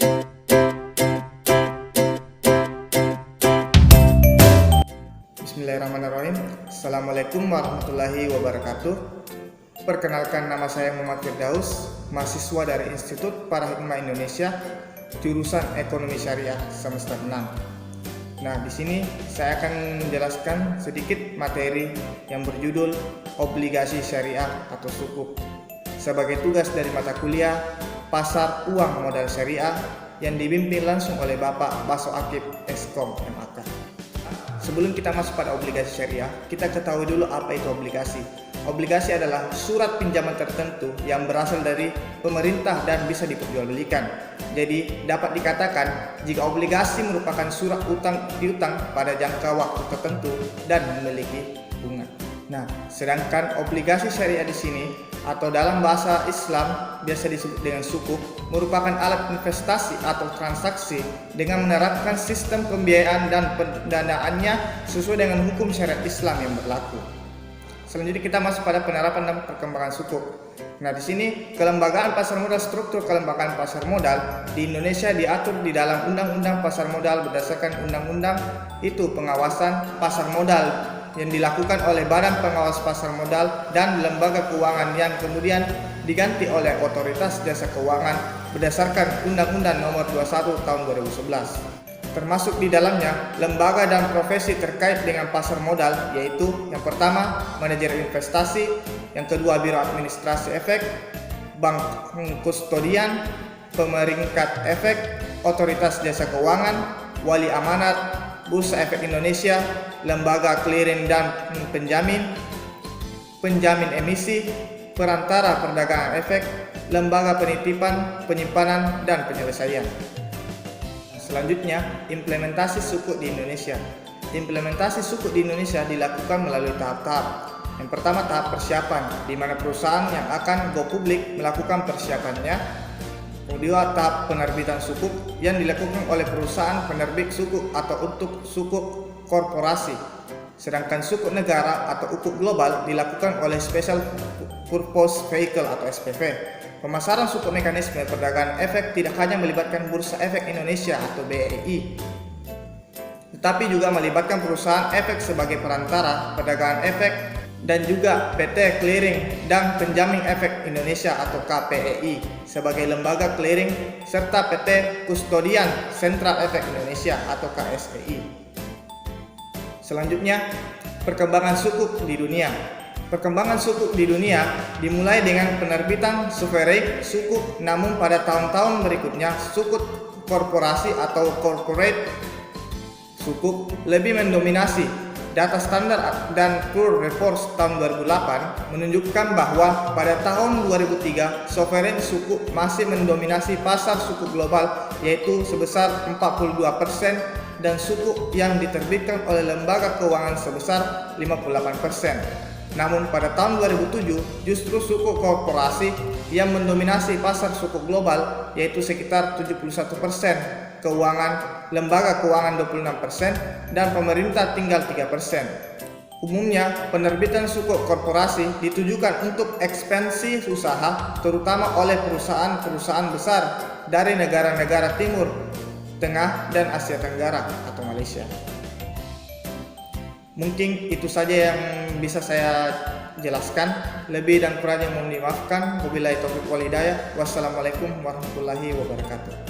Bismillahirrahmanirrahim. Assalamualaikum warahmatullahi wabarakatuh. Perkenalkan, nama saya Muhammad Firdaus, mahasiswa dari Institut Para Hikmah Indonesia, jurusan Ekonomi Syariah semester 6. Nah, di sini saya akan menjelaskan sedikit materi yang berjudul obligasi syariah atau sukuk sebagai tugas dari mata kuliah Pasar Uang Modal Syariah yang dibimbing langsung oleh Bapak Baso Akib Eskom MAK. Sebelum kita masuk pada obligasi syariah, kita ketahui dulu apa itu obligasi. Obligasi adalah surat pinjaman tertentu yang berasal dari pemerintah dan bisa diperjualbelikan. Jadi dapat dikatakan jika obligasi merupakan surat utang piutang pada jangka waktu tertentu dan memiliki bunga. Nah, sedangkan obligasi syariah di sini atau dalam bahasa Islam biasa disebut dengan sukuk, merupakan alat investasi atau transaksi dengan menerapkan sistem pembiayaan dan pendanaannya sesuai dengan hukum syariat Islam yang berlaku. Selanjutnya kita masuk pada penerapan dan perkembangan sukuk. Nah, di sini kelembagaan pasar modal, struktur kelembagaan pasar modal di Indonesia diatur di dalam Undang-Undang Pasar Modal berdasarkan undang-undang itu pengawasan pasar modal yang dilakukan oleh Badan Pengawas Pasar Modal dan lembaga keuangan yang kemudian diganti oleh Otoritas Jasa Keuangan berdasarkan Undang-Undang Nomor 21 Tahun 2011. Termasuk di dalamnya lembaga dan profesi terkait dengan pasar modal, yaitu yang pertama manajer investasi, yang kedua biro administrasi efek, bank kustodian, pemeringkat efek, otoritas jasa keuangan, wali amanat, bursa efek Indonesia, lembaga clearing dan penjamin, penjamin emisi, perantara perdagangan efek, lembaga penitipan, penyimpanan, dan penyelesaian. Selanjutnya, implementasi sukuk di Indonesia. Implementasi sukuk di Indonesia dilakukan melalui tahap-tahap. Yang pertama, tahap persiapan, di mana perusahaan yang akan go publik melakukan persiapannya. Kedua, tahap penerbitan sukuk yang dilakukan oleh perusahaan penerbit sukuk atau untuk sukuk korporasi. Sedangkan sukuk negara atau ukuk global dilakukan oleh Special Purpose Vehicle atau SPV. Pemasaran sukuk mekanisme perdagangan efek tidak hanya melibatkan Bursa Efek Indonesia atau BEI, tetapi juga melibatkan perusahaan efek sebagai perantara perdagangan efek dan juga PT Clearing dan Penjamin Efek Indonesia atau KPEI sebagai lembaga clearing serta PT Kustodian Sentral Efek Indonesia atau KSEI. Selanjutnya, perkembangan sukuk di dunia. Perkembangan sukuk di dunia dimulai dengan penerbitan sovereign sukuk, namun pada tahun-tahun berikutnya sukuk korporasi atau corporate sukuk lebih mendominasi. Data standar dan Pure Reports tahun 2008 menunjukkan bahwa pada tahun 2003 sovereign sukuk masih mendominasi pasar sukuk global, yaitu sebesar 42% dan sukuk yang diterbitkan oleh lembaga keuangan sebesar 58%. Namun pada tahun 2007 justru sukuk korporasi yang mendominasi pasar sukuk global, yaitu sekitar 71%, keuangan lembaga keuangan 26%, dan pemerintah tinggal 3%. Umumnya penerbitan sukuk korporasi ditujukan untuk ekspansi usaha terutama oleh perusahaan-perusahaan besar dari negara-negara Timur Tengah dan Asia Tenggara atau Malaysia. Mungkin itu saja yang bisa saya jelaskan. Lebih dan kurangnya mohon dimaafkan. Wabillahi taufiq wal hidayah. Wassalamualaikum warahmatullahi wabarakatuh.